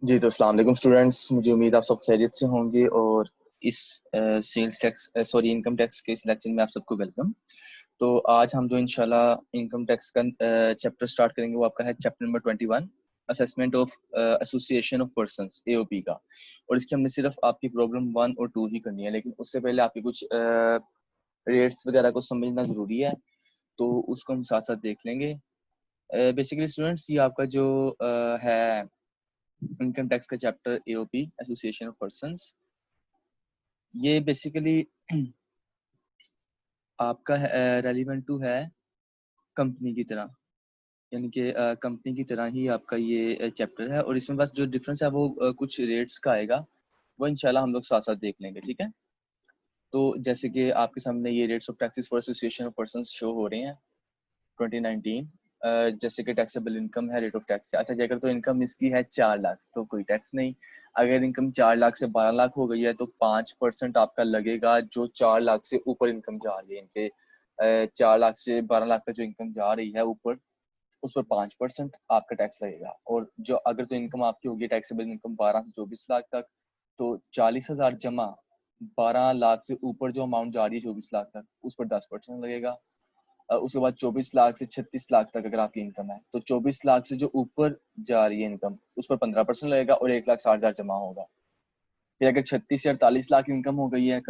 जी तो अस्सलाम वालेकुम स्टूडेंट्स, मुझे उम्मीद आप सब खैरियत से होंगे। और इस सेल्स टैक्स इनकम टैक्स के इस लेक्चर में आप सबको वेलकम। तो आज हम जो इंशाल्लाह इनकम टैक्स का चैप्टर स्टार्ट करेंगे वो आपका है chapter number 21, assessment of association of persons, AOP का। और इसकी हमने सिर्फ आपकी प्रॉब्लम 1 और 2 ही करनी है, लेकिन उससे पहले आपके कुछ रेट्स वगैरह को समझना ज़रूरी है, तो उसको हम साथ साथ देख लेंगे। बेसिकली स्टूडेंट्स, ये आपका जो है इनकम टैक्स का chapter AOP, association of persons, ये बेसिकली आपका रेलिवेंट टू है कंपनी की तरह, यानी कि कंपनी की तरह ही आपका ये चैप्टर है। और इसमें बस जो डिफरेंस है वो कुछ रेट्स का आएगा, वो इंशाल्लाह हम लोग साथ साथ देख लेंगे, ठीक है। तो जैसे कि आपके सामने ये rates of taxes for association of persons show हो रहे हैं 2019। जैसे कि टैक्सेबल इनकम है, रेट ऑफ टैक्स है। अच्छा, अगर तो इनकम इसकी है 4 लाख तो कोई टैक्स नहीं। अगर इनकम 4 लाख से 12 लाख हो गई है तो 5% आपका लगेगा। जो 4 लाख से ऊपर इनकम जा रही है, इनके 4 लाख से 12 लाख का जो इनकम जा रही है ऊपर, उस पर 5% आपका टैक्स लगेगा। और जो अगर तो इनकम आपकी होगी टैक्सेबल इनकम 12 से 24 लाख तक, तो 40,000 जमा 12 लाख से ऊपर जो अमाउंट जा रही है 24 लाख तक, उस पर 10% लगेगा। उसके बाद 24 लाख से 36 लाख तक अगर आपकी इनकम है तो 24 लाख से जो ऊपर जा रही है इनकम, उस पर 15% लगेगा और 1,60,000 जमा होगा। फिर अगर 36 से 48 लाख इनकम हो गई है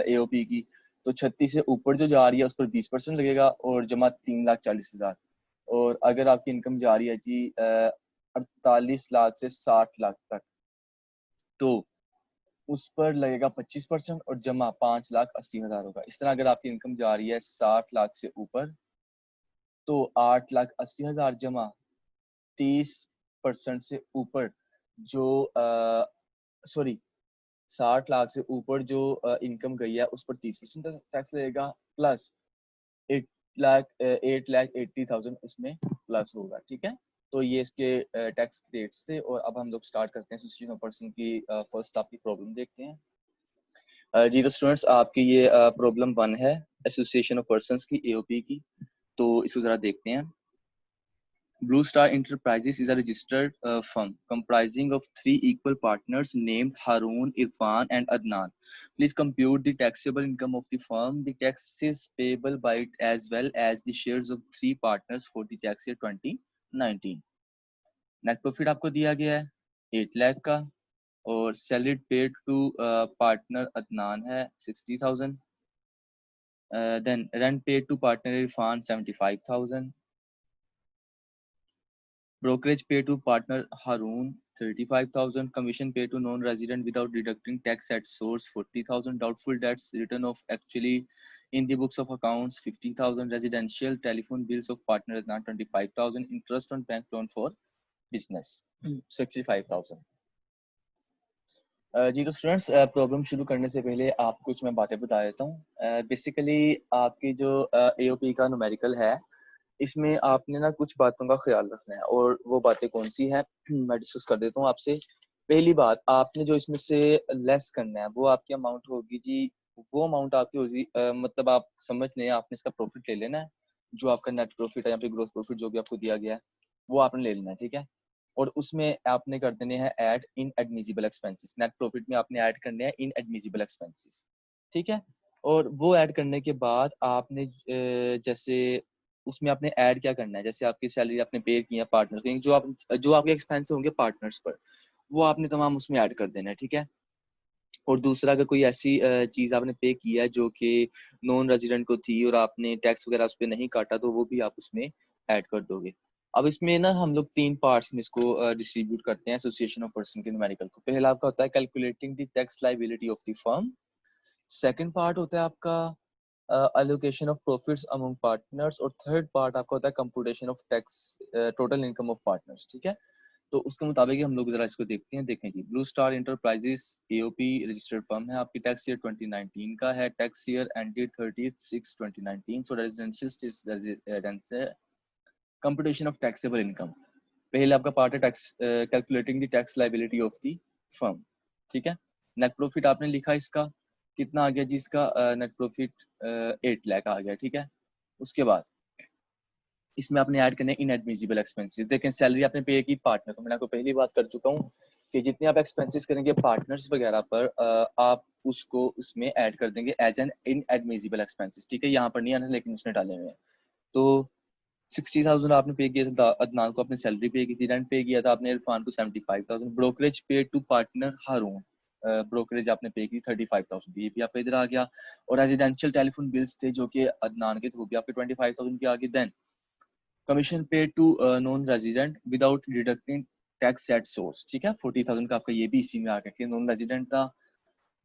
एओपी की, तो 36 से ऊपर जो जा रही है उस पर 20% लगेगा और जमा 3,40,000। और अगर आपकी इनकम जा रही है जी 48 लाख से 60 लाख तक, तो उस पर लगेगा 25% और जमा 5,80,000 होगा। इस तरह अगर आपकी इनकम जा रही है 60 लाख से ऊपर, तो 8,80,000 जमा 30% से ऊपर जो सॉरी 60 लाख से ऊपर जो इनकम गई है उस पर 30% टैक्स लगेगा, प्लस 8,80,000 उसमें प्लस होगा, ठीक है। तो ये इसके टैक्स रेट्स थे। और अब हम लोग स्टार्ट करते हैं एसोसिएशन ऑफ पर्सन की फर्स्ट आपकी प्रॉब्लम देखते हैं। जी तो स्टूडेंट्स, आपकी ये प्रॉब्लम 1 है एसोसिएशन ऑफ पर्संस की, एओपी की। तो इसको जरा देखते हैं। Blue Star Enterprises is a registered firm comprising of 3 equal partners named Haroon, Irfan, and Adnan. Please compute the taxable income of the firm, the taxes payable by it, as well as the shares of 3 partners for the tax year 2019. Net profit आपको दिया गया है 8 लाख का, और salary paid to partner Adnan है 60,000। Then rent paid to partner Irfan 75,000। Brokerage paid to partner Haroon 35,000. Commission paid to non-resident without deducting tax at source 40,000. Doubtful debts written off actually in the books of accounts 50,000. Residential telephone bills of partner Adnan 25,000. Interest on bank loan for business 65,000. जी तो students, problem शुरू करने से पहले आपको कुछ मैं बातें बता देता हूँ। बेसिकली आपकी जो एओपी का न्यूमेरिकल है, इसमें आपने ना कुछ बातों का ख्याल रखना है। और वो बातें कौन सी है मैं डिस्कस कर देता हूँ आपसे। पहली बात, आपने जो इसमें से लेस करना है वो आपकी अमाउंट होगी जी, वो अमाउंट आपकी होगी मतलब आप समझ लें, आपने इसका प्रॉफिट ले लेना है। जो आपका नेट प्रॉफिट है या फिर ग्रोथ प्रॉफिट जो भी आपको दिया गया है वो आपने ले लेना है, ठीक है। और उसमें आपने कर देने हैं add in admissible expenses. Net profit में आपने ऐड करने हैं इन एडमिजिबल एक्सपेंसेस, ठीक है। और वो ऐड करने के बाद आपने जैसे उसमें आपने ऐड क्या करना है, जैसे आपकी सैलरी आपने पे की है पार्टनर को, जो आपके एक्सपेंस होंगे पार्टनर्स पर, वो आपने तमाम उसमें ऐड कर देना है, ठीक है। और दूसरा, अगर कोई ऐसी चीज आपने पे की है जो कि नॉन रेजिडेंट को थी और आपने टैक्स वगैरह उस पर नहीं काटा, तो वो भी आप उसमें ऐड कर दोगे। अब इसमें ना हम लोग 3 पार्ट्स में इसको डिस्ट्रीब्यूट करते हैं एसोसिएशन ऑफ पर्सन के न्यूमेरिकल को। पहला आपका होता है calculating the tax liability of the firm. Second part होता है आपका allocation of profits among partners। और थर्ड पार्ट आपका होता है computation of tax total income of partners, ठीक है। तो उसके मुताबिक ही हम लोग जरा इसको देखते हैं। देखें जी, blue star enterprises AOP registered firm है आपकी, टैक्स ईयर 2019 का है, tax year ended 30/6/2019। So residential residence है, कंप्यूटेशन ऑफ टैक्सेबल इनकम। पहले आपका पार्ट है tax calculating the tax liability of the firm, ठीक है। नेट प्रॉफिट आपने लिखा, इसका कितना आ गया जी, इसका नेट प्रॉफिट 8 लाख आ गया, ठीक है। उसके बाद इसमें आपने ऐड करने इनएडमिजिबल एक्सपेंसेस। देखें, सैलरी आपने पे की पार्टनर को, मैंने आपको पहली बात कर चुका हूँ कि जितने आप एक्सपेंसेस करेंगे पार्टनर्स वगैरह पर आप उसको उसमें ऐड कर देंगे एज एन इनएडमिसिबल एक्सपेंसेस, ठीक है, यहाँ पर नहीं आना लेकिन उसने डाले हुए हैं। तो 60,000 आपने पे किया था अदनान को, अपनी सैलरी पे की थी, रेंट पे किया था आपने इरफान को 75,000, brokerage pay to partner Haroon, brokerage आपने पे की 35,000, ये भी आपका इधर आ गया। और रेजिडेंशियल टेलीफोन बिल्स थे जो कि अदनान के थ्रू भी आपके 25,000 के आगे। Then commission pay to non resident without deducting tax at source, ठीक है, 40,000 का आपका ये भी इसी में आ गया कि नॉन रेजिडेंट था,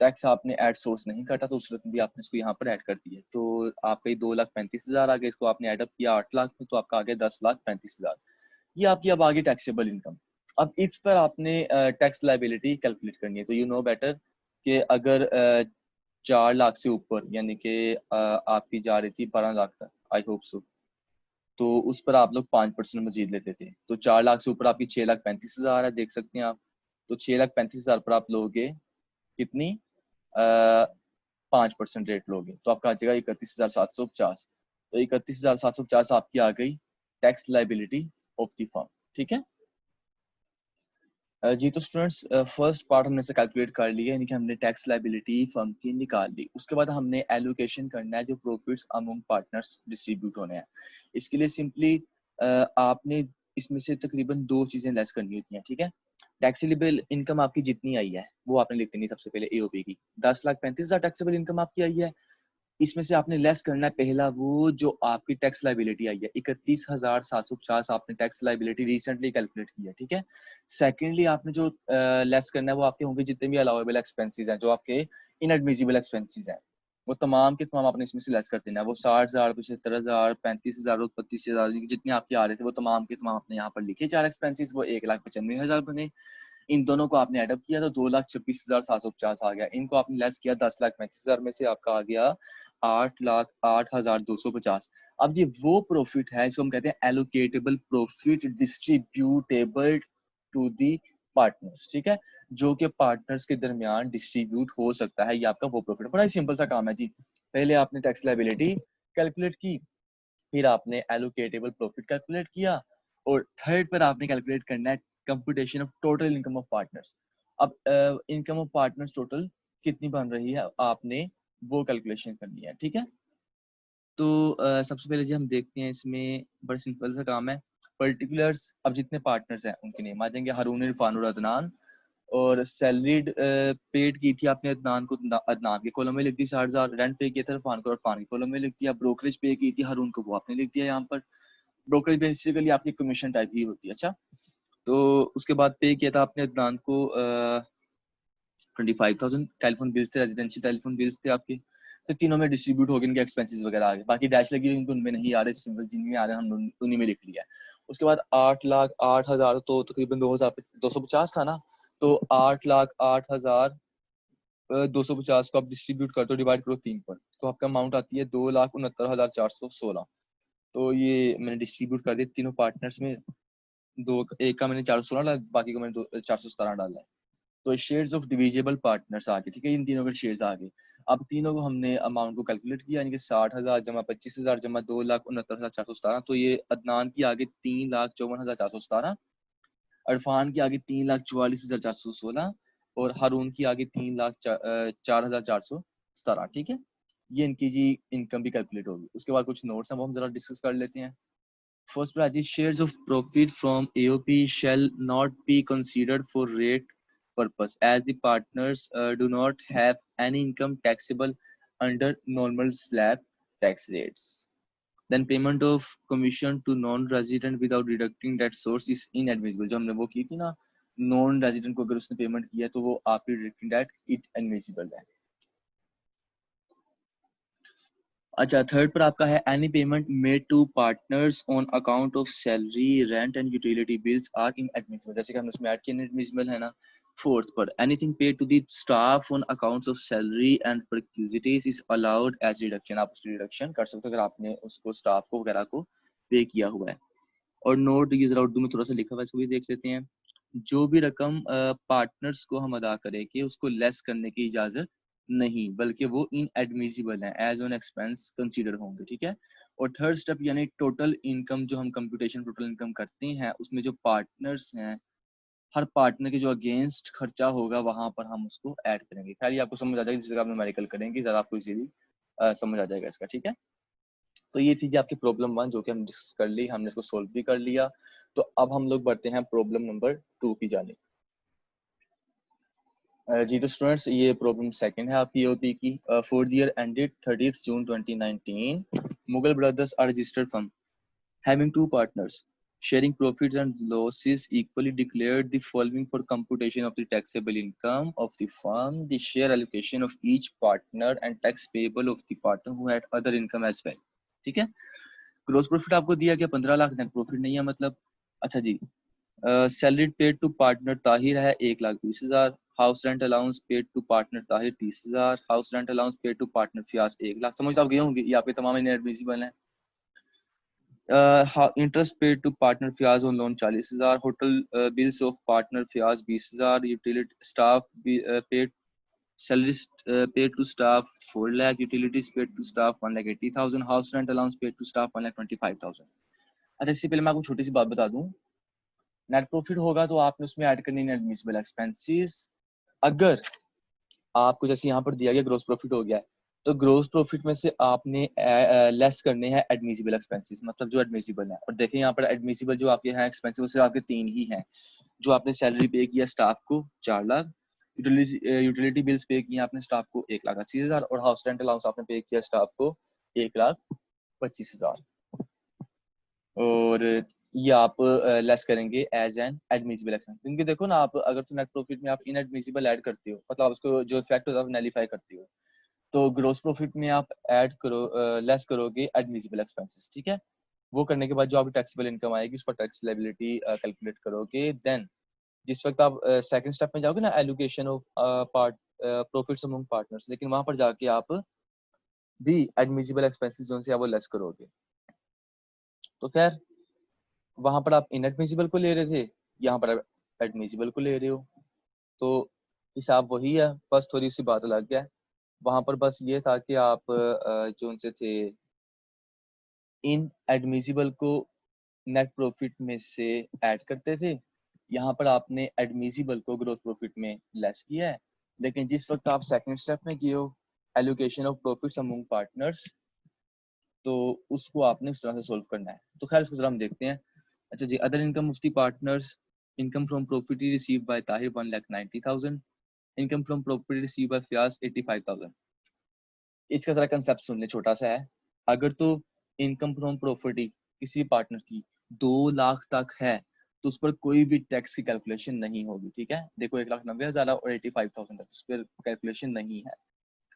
टैक्स आपने एट सोर्स नहीं काटा तो उस रकम भी आपने इसको यहाँ पर ऐड कर दिए, तो आपका ये 2,35,000 आ गया, इसको आपने ऐड अप किया 8 लाख में तो आपका आ गया 10,35,000। ये आपकी अब आगे टैक्सेबल इनकम। अब इस पर आपने टैक्स लाइबिलिटी कैलकुलेट करनी है, तो यू नो बेटर कि अगर 4 लाख से ऊपर यानी कि आपकी जा रही थी 12 लाख तक, आई होप सो, तो उस पर आप लोग 5% मजीद लेते थे। तो 4 लाख से ऊपर आपकी 6,35,000 है, देख सकते हैं आप। तो 6,35,000 पर आप लोगे कितनी, 5% रेट लोगे तो आपका आ जाएगा 31,750। तो 31,750 आपकी आ गई tax liability of the firm, ठीक है। जी तो स्टूडेंट्स, फर्स्ट पार्ट हमने से कैलकुलेट कर लिया, यानी कि हमने टैक्स लाइबिलिटी फर्म की निकाल ली। उसके बाद हमने एलोकेशन करना है जो प्रॉफिट्स अमंग पार्टनर्स डिस्ट्रीब्यूट होने हैं। इसके लिए सिंपली आपने इसमें से तकरीबन दो चीजें लेस करनी होती हैं, ठीक है। टैक्सेबल इनकम आपकी जितनी आई है वो आपने लिख देनी सबसे पहले एओपी की, 10,35,000 टैक्सेबल इनकम आपकी आई है। इसमें से आपने लेस करना है पहला वो जो आपकी टैक्स लाइबिलिटी आई है, 31,750 आपने टैक्स लाइबिलिटी रिसेंटली कैलकुलेट की है, ठीक है। सेकेंडली आपने जो लेस करना है वो आपके होंगे जितने भी अलाउेबल एक्सपेंसेस हैं, जो आपके इनएडमिसिबल एक्सपेंसेस हैं, वो तमाम के तमाम आपने इसमें से लेस कर देना है। वो 60,000, 75,000, 35,000, 32,000 जितने आपके आ रहे थे वो तमाम के तमाम आपने यहाँ पर लिखे चार एक्सपेंसेस, वो 1,95,000 बने। इन दोनों को आपने एडअप किया तो 2,26,750 आ गया। इनको आपने लेस किया 10,35,000 में से, आपका आ गया 8,08,250। अब ये वो प्रॉफिट है इसको हम कहते हैं allocatable profit distributable to the partners, ठीक है, जो कि पार्टनर्स के दरमियान डिस्ट्रीब्यूट हो सकता है। ये आपका वो प्रॉफिट है। बड़ा ही सिंपल सा काम है जी। पहले आपने टैक्स लायबिलिटी कैलकुलेट की, फिर आपने एलोकेटेबल प्रॉफिट कैलकुलेट किया, और थर्ड पर आपने कैलकुलेट करना है computation of total income of partners. अब इनकम ऑफ पार्टनर्स टोटल कितनी बन रही है आपने वो कैलकुलेशन करनी है, ठीक है। तो सबसे पहले जी हम देखते हैं, इसमें बड़ा सिंपल सा काम है। पर्टिकुलर्स, अब जितने पार्टनर्स हैं उनके नेम आ जाएंगे, हारून, इरफान और अदनान। और सैलरीड पेड की थी आपने अदनान को, अदनान के कॉलम में लिख दी 60,000। रेंट पे किया था इरफान को, इरफान के कॉलम में लिख दिया। ब्रोकरेज पे की थी हारून को, वो आपने लिख दिया यहाँ पर। ब्रोकरेज बेसिकली आपकी कमीशन टाइप ही होती है, अच्छा। तो उसके बाद पे किया था आपने अदनान को 25,000। टेलीफोन बिल्स थे, रेजिडेंशियल टेलीफोन बिल्स थे आपके, तो तीनों में डिस्ट्रीब्यूट हो गए इनके एक्सपेंसेस वगैरह आ गए। बाकी डैश लगी हुई उनको उनमें नहीं आ रहे, सिंपल जिनमें आ रहे हैं हम उन्हीं में लिख लिया है। उसके बाद 8,08,000, तो तकरीबन 2,250 था ना, तो 8,08,000 250 को आप डिस्ट्रीब्यूट कर दो, डिवाइड करो 3 पर, तो आपका अमाउंट आती है 2,69,416। तो ये मैंने डिस्ट्रीब्यूट कर दिया तीनों पार्टनर्स में। दो, एक का मैंने 416 डाला, बाकी को मैंने 417 डाला है। तो शेयर्स ऑफ डिविजिबल पार्टनर्स आ गए, ठीक है, इन तीनों के शेयर्स आ गए। अब तीनों को हमने अमाउंट को कैलकुलेट किया, यानी कि 60,000 जमा 25,000 जमा 2,69,417। तो ये अदनान की आगे 3,54,417, इरफान की आगे 3,44,416, और हारून की आगे 3,04,417, ठीक है। ये इनकी जी इनकम भी कैलकुलेट होगी। उसके बाद कुछ नोट्स हैं वो हम जरा डिस्कस कर लेते हैं। First prize is shares of profit from AOP shall not be considered for rate purpose as the partners do not have any income taxable under normal slab tax rates. Then payment of commission to non-resident without deducting that source is inadmissible. जो हमने वो की थी ना, non resident को अगर उसने payment किया तो वो आपकी डिडक्टिंग दैट इट एडमिसिबल है। अच्छा, थर्ड पर आपका है any payment made to partners on account of salary, rent and utility bills are inadmissible, जैसे कि हमने उसमें ऐड किया इनएडमिसिबल है ना। फोर्थ पर anything paid to the staff on accounts of salary and perquisites is allowed as deduction, आप उसकी डिडक्शन कर सकते हो अगर आपने उसको स्टाफ को वगैरह को पे किया हुआ है। और नोट ये जरा उर्दू में थोड़ा सा लिखा हुआ है, इसको भी देख लेते हैं। जो भी रकम पार्टनर्स को हम अदा करेंगे उसको लेस करने की इजाजत नहीं, बल्कि वो इनएडमिसिबल है, एज ऑन एक्सपेंस कंसीडर होंगे, ठीक है। और थर्ड स्टेप यानी टोटल इनकम, जो हम कंप्यूटेशन टोटल इनकम करते हैं उसमें जो पार्टनर्स हैं हर पार्टनर के जो अगेंस्ट खर्चा होगा वहां पर हम उसको ऐड करेंगे। खैर ये आपको समझ आ जाएगा, जिस जगह आप न्यूमेरिकल करेंगे ज़्यादा आपको इजीली समझ आ जाएगा इसका, ठीक है। तो ये थी जी आपकी प्रॉब्लम 1 जो कि हम डिस्कस कर ली, हमने इसको सोल्व भी कर लिया। तो अब हम लोग बढ़ते हैं प्रॉब्लम नंबर 2 की जानिब। जी तो स्टूडेंट्स ये प्रॉब्लम सेकंड है आपकी ईओपी की। For the year ended 30th June 2019, Mughal Brothers are registered firm having two partners sharing profits and losses equally declared the following for computation of the taxable income of the firm, the share allocation of each partner and tax payable of the partner who had other income as well। ठीक है, gross profit आपको दिया गया 15 lakh, net profit नहीं है मतलब। अच्छा जी, salary paid to partner Tahir है 1,20,000, house rent allowance paid to partner Tahir 30,000, house rent allowance paid to partner Fiaz 1 lakh. समझ आप गए होंगे, ये आपके तमाम इनएडमिसिबल हैं। Interest paid to partner Fiaz on loan 40,000, hotel bills of partner Fiaz 20,000, utility staff paid salary paid to staff 4 lakh, utilities paid to staff 1,80,000, house rent allowance paid to staff 1,25,000। अच्छा इससे पहले मैं आपको छोटी सी बात बता दूं, नेट प्रॉफिट होगा तो आपने उसमें ऐड करनी है एडमिसिबल एक्सपेंसेस। अगर आपको जैसे यहाँ पर दिया गया ग्रोस प्रॉफिट हो गया है, तो ग्रोस प्रॉफिट में से आपने लेस करने हैं एडमिसिबल एक्सपेंसेस, मतलब जो एडमिसिबल है। और देखें यहाँ पर एडमिसिबल जो आपके हैं एक्सपेंसेस वो सिर्फ आपके 3 ही हैं। जो आपने सैलरी पे किया स्टाफ को 4 लाख, यूटिलिटी बिल्स पे किया आपने स्टाफ को 1,80,000, और हाउस रेंट अलाउंस आपने पे किया स्टाफ को 1,25,000। और ये आप लेस करेंगे एज एन एडमिसिबल एक्सपेंस, क्योंकि देखो ना आप अगर तो नेट प्रॉफिट में आप इनएडमिसिबल ऐड करते हो, मतलब उसको जो इफेक्ट होता है नैलिफाई करते हो, तो ग्रोस प्रॉफिट में आप ऐड करो लेस करोगे एडमिसिबल एक्सपेंसेस, ठीक है। वो करने के बाद जो आपकी टैक्सेबल इनकम आएगी उस पर टैक्स लायबिलिटी कैलकुलेट करोगे। देन जिस वक्त आप सेकंड स्टेप में जाओगे ना, allocation of part profits among partners, लेकिन वहां पर जाके आप भी एडमिसिबल एक्सपेंसेस जो से आप वो लेस करोगे। तो खैर वहां पर आप इनएडमिसिबल को ले रहे थे, यहाँ पर आप एडमिसिबल को ले रहे हो, तो हिसाब वही है, बस थोड़ी सी बात अलग है। वहां पर बस ये था कि आप जो उनसे थे इन एडमिसिबल को नेट प्रॉफिट में से ऐड करते थे, यहाँ पर आपने एडमिसिबल को ग्रोस प्रॉफिट में लेस किया है। लेकिन जिस वक्त आप सेकंड स्टेप में किए हो allocation of profits among partners, तो उसको आपने उस तरह से सोल्व करना है। तो खैर इसको जरा हम देखते हैं। अच्छा जी, other income of the partners, income from property receive by Tahir 1,90,000, income from property receive by Fiaz 85,000। इसका जरा कंसेप्ट सुन ले, छोटा सा है। अगर तो इनकम फ्रॉम प्रॉपर्टी किसी पार्टनर की 2 लाख तक है तो उस पर कोई भी टैक्स की कैलकुलेशन नहीं होगी, ठीक है। देखो 1,90,000 और 85,000 उस पर कैलकुलेशन नहीं है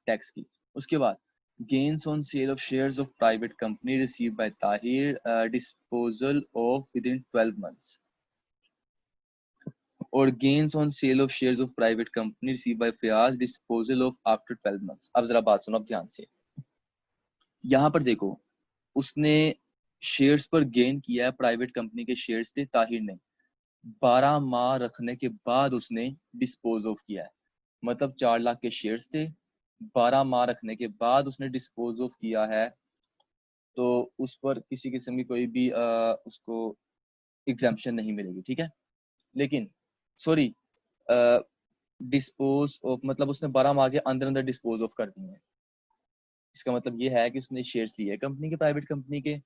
टैक्स की। उसके बाद gains on sale of shares of private company received by Tahir, disposal of within 12 months, और gains on sale of shares of private company received by Fayaz, disposal of after 12 months। अब जरा बात सुनो अब ध्यान से, यहाँ पर देखो उसने शेयर्स पर गेन किया है, प्राइवेट कंपनी के शेयर्स थे ताहिर ने, 12 माह रखने के बाद उसने डिस्पोज ऑफ किया है। मतलब 4 लाख के शेयर्स थे, 12 माह रखने के बाद उसने डिस्पोज ऑफ किया है, तो उस पर किसी किस्म की कोई भी उसको एग्जाम्पशन नहीं मिलेगी, ठीक है। लेकिन सॉरी, डिस्पोज ऑफ मतलब उसने 12 माह के अंदर अंदर डिस्पोज ऑफ कर दिए हैं। इसका मतलब ये है कि उसने शेयर्स लिए कंपनी के, प्राइवेट कंपनी के,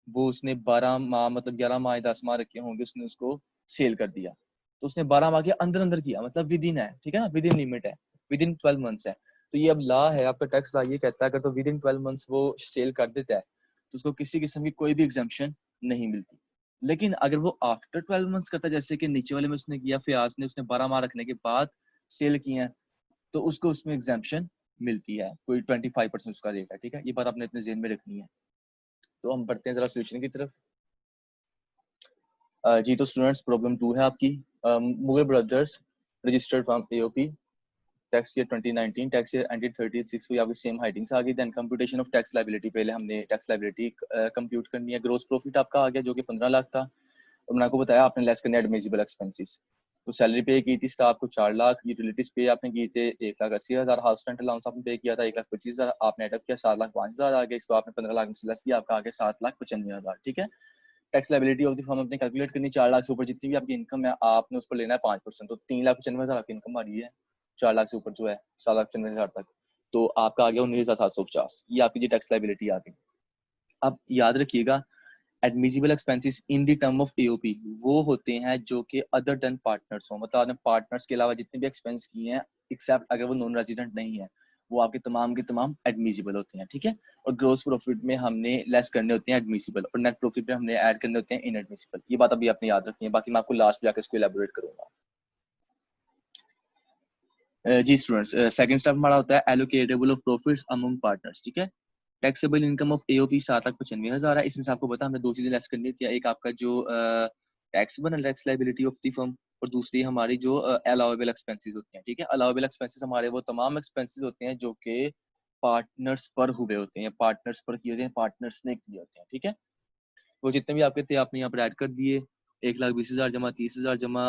वो उसने 12 माह मतलब 11 माह 10 माह रखे होंगे, उसने उसको सेल कर दिया। तो उसने 12 माह के अंदर अंदर किया, मतलब विद इन है, ठीक है ना, विद इन लिमिट है, विद इन 12 मंथ्स है। तो ये अब लॉ है आपका, टैक्स लॉ ये कहता है अगर तो विद इन 12 मंथ्स वो सेल कर देता है तो उसको किसी किस्म की कोई भी एग्जाम्पशन नहीं मिलती। लेकिन अगर वो आफ्टर 12 मंथ्स करता है, जैसे कि नीचे वाले में उसने किया, फियाज ने उसने 12 माह रखने के बाद सेल किया है, तो उसको उसमें एग्जाम्पशन मिलती है, कोई 25% उसका रेट है, ठीक है। ये बात आपने अपने जेहन में रखनी है। तो हम बढ़ते हैं जरा सोल्यूशन की तरफ। जी तो स्टूडेंट्स प्रॉब्लम 2 है आपकी। Mughal brothers registered firm AOP, tax year 2019, tax year ended 30/6 को आपकी सेम हाइडिंग्स आ गई। Then computation of tax liability, पहले हमने टैक्स लायबिलिटी कंप्यूट करनी है। ग्रोस प्रॉफिट आपका आ गया जो कि 15 लाख था, और मैंने आपको बताया आपने लेस करना है एडमिसिबल एक्सपेंसेस। तो सैलरी पे की थी स्टाफ को 4 लाख, यूटिलिटीज पे आपने किए थे 1,80,000, हाउस रेंट अलाउंस आपने पे किया था 1,25,000, आपने एडअप किया 7,05,000 आ गया, इसको आपने 15 लाख में से लेस किया, आपका आ गया 7,95,000, ठीक है। Tax liability of the firm अपने कैलकुलेट करनी, 4 लाख से ऊपर जितनी भी आपकी इनकम है आपने उस पर लेना है 5%, तो 3,95,000 आपकी इनकम आ रही है, 4 लाख से ऊपर जो है 7,95,000 तक, तो आपका आ गया 19,750, ये आपकी जो टैक्स लायबिलिटी आ गई। अब याद रखिएगा admissible expenses in the term of AOP वो होते हैं जो कि अदर देन पार्टनर्स हो, मतलब आपने पार्टनर्स के अलावा जितने भी एक्सपेंस किए हैं एक्सेप्ट अगर वो नॉन रेजिडेंट नहीं है, वो आपके तमाम के तमाम एडमिसिबल होते हैं, ठीक है। और ग्रोस प्रॉफिट में हमने लेस करने होते हैं एडमिसिबल, और नेट प्रॉफिट में हमने ऐड करने होते हैं इनएडमिसिबल। ये बात अभी आपने याद रखनी है, बाकी मैं आपको लास्ट में जाकर इसको एलैबोरेट करूंगा। जी स्टूडेंट्स, सेकंड स्टेप हमारा होता है allocatable of profits among partners, ठीक है। टैक्सेबल इनकम ऑफ एओपी 7,95,000 है, इसमें से आपको पता हमने दो चीजें लेस करनी थी, एक आपका जो taxable tax liability of the firm, और दूसरी हमारी जो अलाउएबल एक्सपेंसेस होते हैं, ठीक है। अलाउएबल एक्सपेंसेस हमारे वो तमाम एक्सपेंसेस होते हैं जो कि पार्टनर्स पर हुए होते हैं, पार्टनर्स पर किए होते हैं, पार्टनर्स ने किए होते हैं, ठीक है। वो जितने भी आपके थे आपने यहाँ पर ऐड कर दिए, 1,20,000 जमा 30,000 जमा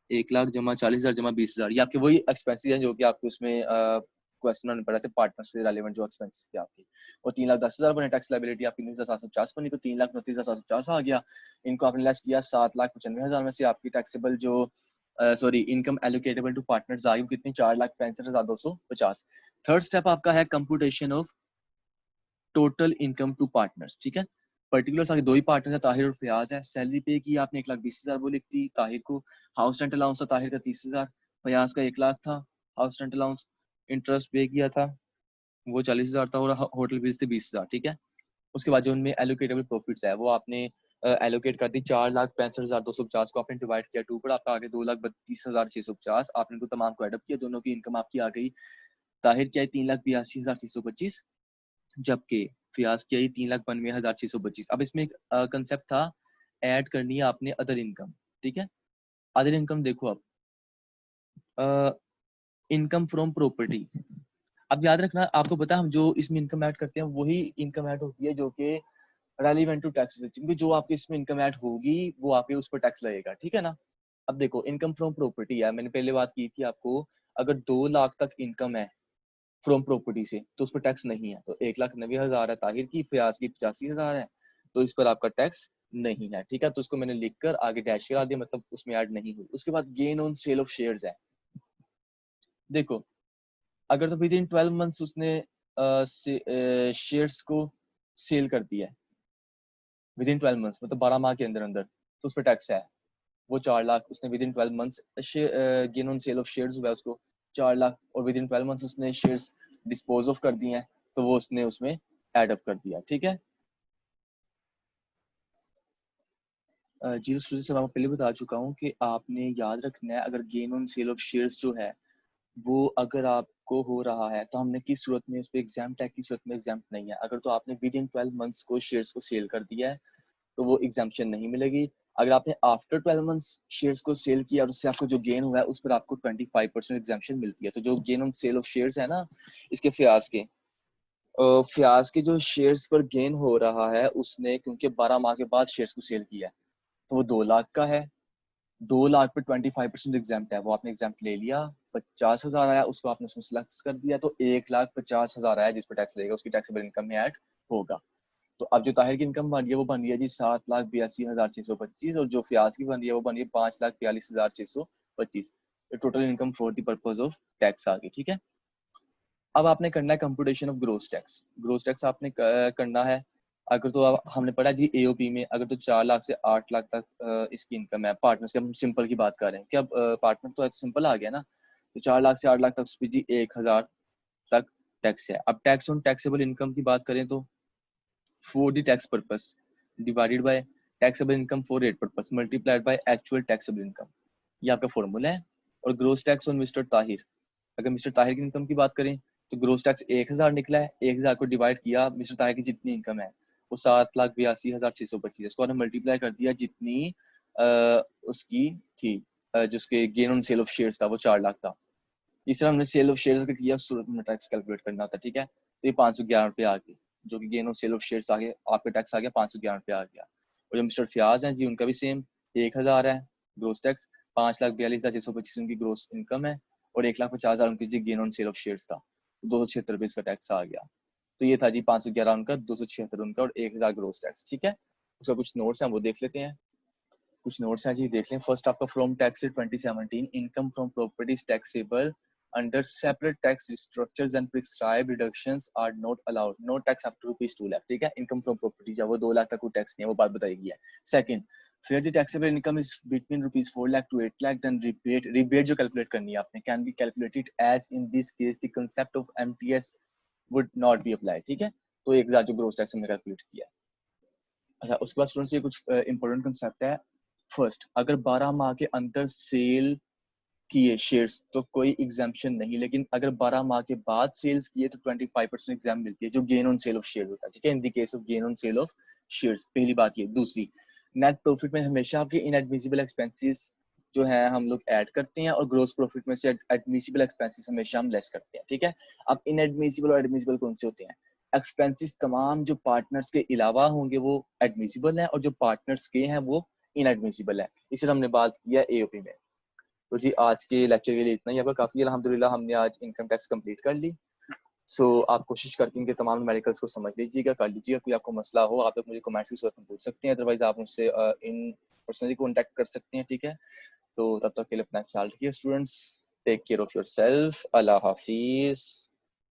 1,00,000 जमा 40,000 जमा 20,000, ये आपके वही एक्सपेंसेस हैं जो कि आपके उसमें क्वेश्चन में पढ़ा थे, पार्टनर्स से रिलेवेंट जो एक्सपेंसेस थे आपके। और 3,10,000 बने, टैक्स लायबिलिटी आपकी 19,750 बनी, तो 3,29,750 आ गया। इनको आपने लेस किया 7,95,000 में से, आपकी टैक्सेबल जो sorry income allocatable to partners आई वो कितनी, 4,65,250। थर्ड स्टेप आपका है computation of total income to partners, ठीक है। पर्टिकुलर आगे दो ही पार्टनर है, ताहिर और फयाज है। सैलरी पे की आपने 1,20,000 वो लिख दी ताहिर को, हाउस रेंट अलाउंस था ताहिर का 30,000, फयाज का 1 लाख था हाउस रेंट अलाउंस, इंटरेस्ट पे किया था वो 40,000 था, और होटल बिल्स थे 20,000, ठीक है। उसके बाद जो उनमें एलोकेटेबल प्रॉफिट्स है वो आपने एलोकेट कर दी, 4,65,250 को आपने डिवाइड किया 2 पर, आपका आगे 2,32,650, आपने इनको तमाम को एडअप किया, दोनों की इनकम आपकी आ गई। ताहिर क्या है 3,82,625, जबकि फियाज की आई 3,92,625। अब इसमें एक कंसेप्ट था, ऐड करनी है आपने अदर इनकम, ठीक है। अदर इनकम देखो अब इनकम फ्रॉम प्रॉपर्टी, अब याद रखना आपको पता है हम जो इसमें इनकम ऐड करते हैं वही इनकम ऐड होती है जो कि रेलिवेंट टू टैक्स, क्योंकि जो आपके इसमें इनकम ऐड होगी वो आपके उस पर टैक्स लगेगा, ठीक है ना। अब देखो इनकम फ्रॉम प्रॉपर्टी है, मैंने पहले बात की थी आपको, अगर 2 लाख तक इनकम है फ्रॉम प्रॉपर्टी से तो उस पर टैक्स नहीं है, तो 1,90,000 है ताहिर की, फयाज की 85,000 है, तो इस पर आपका टैक्स नहीं है, ठीक है। तो उसको मैंने लिखकर आगे डैश करा दिया, मतलब उसमें ऐड नहीं हुई। उसके बाद gain on sale of shares है, देखो अगर तो विद इन 12 मंथ्स उसने शेयर्स को सेल कर दिया है विद इन 12 मंथ्स, मतलब 12 माह के अंदर अंदर, तो उस पर टैक्स है। वो 4 लाख उसने with in 12 months gain on sale of shares हुआ है उसको 4 लाख, और विद इन 12 मंथ्स उसने शेयर्स डिस्पोज ऑफ कर दिए हैं, तो वो उसने उसमें एड अप कर दिया, ठीक है। जी तो शुरू से मैं आपको पहले बता चुका हूँ कि आपने याद रखना है, अगर gain on sale of shares जो है वो अगर आपको हो रहा है तो हमने किस सूरत में उस पर एग्जाम टैग की सूरत में एग्जाम नहीं है। अगर तो आपने विद इन 12 मंथ्स को शेयर्स को सेल कर दिया है तो वो एग्जाम्पशन नहीं मिलेगी। अगर आपने आफ्टर 12 मंथ्स शेयर्स को सेल किया और उससे आपको जो गेन हुआ है उस पर आपको 25% एग्जाम्पशन मिलती है। तो जो gain on sale of shares है ना इसके फ्याज के जो शेयर्स पर गेन हो रहा है उसने क्योंकि 12 माह के बाद शेयर्स को सेल किया है तो वो 2 लाख का है। 2 लाख पे 25% एग्जाम्प्ट है, वो आपने एग्जाम्प्ट ले लिया। 50,000 आया उसको आपने उसमें सिलेक्ट कर दिया, तो 1,50,000 आया जिस पर टैक्स लगेगा उसकी टैक्सेबल इनकम में ऐड होगा। तो अब जो ताहिर की इनकम बन रही है वो बन रही है जी 7,82,625, और जो फयाज की बन रही है वो बन रही है 5,42,625। Total income for the purpose of tax आ गई, ठीक है। अब आपने करना है computation of gross tax. Gross tax आपने करना है, अगर तो हमने पढ़ा जी एओपी में अगर तो 4 लाख से 8 लाख तक इसकी इनकम है पार्टनर्स की, हम सिंपल की बात कर रहे हैं कि अब पार्टनर तो सिंपल आ गया ना, तो 4 लाख से 8 लाख तक उस पर जी 1,000 तक टैक्स है। अब टैक्स ऑन टैक्सेबल इनकम की बात करें तो for the tax purpose divided by taxable income for rate purpose multiplied by actual taxable income, ये आपका फॉर्मूला है। और gross tax on mister Tahir, अगर मिस्टर ताहिर की इनकम की बात करें तो ग्रोस टैक्स 1,000 निकला है, 1,000 को डिवाइड किया मिस्टर ताहिर की जितनी इनकम है वो 7,82,625, इसको हमने मल्टीप्लाई कर दिया जितनी उसकी थी जिसके gain on sale of shares था वो 4 लाख था। इस तरह हमने सेल ऑफ शेयर्स का किया, सूरत में टैक्स कैलकुलेट करना था, ठीक है। तो ये 511 रुपये आ गए, जो कि gain of sale of shares आ गए, आपका टैक्स आ गया 511 रुपये आ गया। और जो मिस्टर फयाज हैं जी उनका भी सेम 1,000 है ग्रोस टैक्स, 5,42,625 उनकी ग्रोस इनकम है, और 1,50,000 उनकी जी gain on sale of shares था, 276 रुपये इसका टैक्स आ गया। तो ये था जी 511 उनका, 276 उनका, और 1,000 ग्रोस टैक्स, ठीक है। उसका कुछ नोट्स हैं वो देख लेते हैं। कुछ नोट्स हैं जी, देख लें। फर्स्ट आपका from tax 2017, income from properties taxable under separate tax structures and prescribed reductions are not allowed, no tax up to ₹2 lakh. ठीक है, इनकम फ्रॉम प्रॉपर्टीज है वो 2 लाख तक कोई टैक्स नहीं है, वो बात बताई है। सेकंड, फिर the taxable income is between ₹4 lakh to 8 lakh, then rebate जो कैलकुलेट करनी है आपने can be calculated as in this case the concept of MTS would not be applied. ठीक है, तो 1000 जो ग्रोस टैक्स हमने कैलकुलेट किया है। अच्छा, उसके बाद स्टूडेंट्स ये कुछ इंपॉर्टेंट कंसेप्ट है। फर्स्ट, अगर 12 माह के अंदर सेल किए शेयर्स तो कोई एग्जाम्पशन नहीं, लेकिन अगर 12 माह के बाद सेल्स किए तो 25% एग्जाम मिलती है, जो gain on sale of share होता है। ठीक है, in the case of gain on sale of shares, पहली बात ये। दूसरी, नेट प्रॉफिट में हमेशा आपके इनएडमिसिबल एक्सपेंसेस जो है हम लोग ऐड करते हैं, और ग्रोस प्रॉफिट में से एडमिसिबल एक्सपेंसेस हमेशा हम लेस करते हैं। ठीक है, अब इनएडमिसिबल और एडमिसिबल कौन से होते हैं? एक्सपेंसेस तमाम जो पार्टनर्स के अलावा होंगे वो एडमिसिबल है, और जो पार्टनर्स के हैं वो इनएडमिसिबल है। इसे हमने बात किया एओपी में। तो जी आज के लेक्चर के लिए इतना ही। आपका काफी अल्हम्दुलिल्लाह हमने आज इनकम टैक्स कंप्लीट कर ली। सो आप कोशिश करके इनके तमाम न्यूमेरिकल्स को समझ लीजिएगा, कर लीजिएगा। कोई आपको मसला हो आप लोग मुझे कमेंट्स की सूरत में पूछ सकते हैं, अदरवाइज आप मुझसे इन पर्सनली कॉन्टैक्ट कर सकते हैं। ठीक है, तो तब तक के लिए अपना ख्याल रखिए students. Take care of yourself. Allah Hafiz.